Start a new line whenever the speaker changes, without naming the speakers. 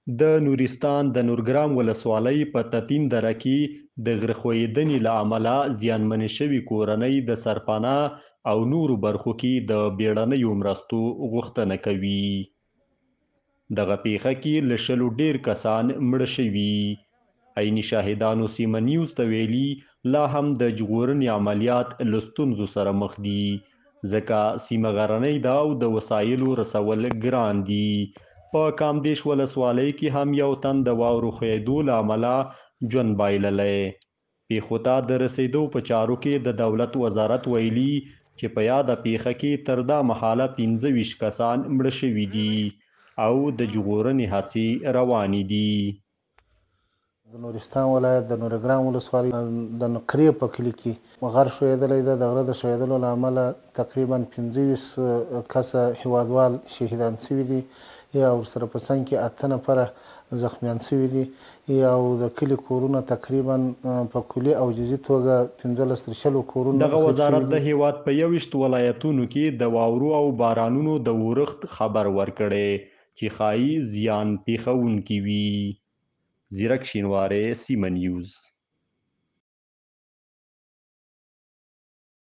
د نورستان د نورګرام ولسوالۍ په تپین دره کې د غره ښویېدنې له امله زیانمنې شوې کورنۍ د سرپناه او نورو برخو کې د بیړنیو مرستو غوښتنه کوي. دغه پیښه کې له شلو ډیر کسان مړه شوي. عیني شاهدانو سیمه نیوز ته ویلي لا هم د ژغورنې عملیات له ستونزو سره مخ دي ځکه سیمه غرنۍ ده او د وسایلو رسول ګران دي. په کامدیش ولسوالۍ کې هم یو تن د واورو ښویېدو له امله ژوند بایللی. پیښو ته د رسېدو په چارو کې د دولت وزارت ویلي چې په یاده پیښه کې تر دا مهاله 25 کسان مړه شوي دي او د ژغورنې هڅې روانې دي.
د نورستان ولایت د نورګرام ولسوالۍ د نقرې په کلي کې غر ښویېدلی ده. د غره د ښویېدلو له امله تقریبا 25 کسه هیوادوال شهیدان شوي دي او ورسره په څنګ کې 8 نفره زخمیان شوي دي او د کلي کورونه تقریبا په کلي او جزئي توګه 15 تر 20 کورونه.
دغه وزارت د هیواد په 21 ولایتونو کې د واورو او بارانونو د ورښت خبر ورکړی چې ښایي زیان پیښونکي وي. زیرک شینواری، سیمه نیوز.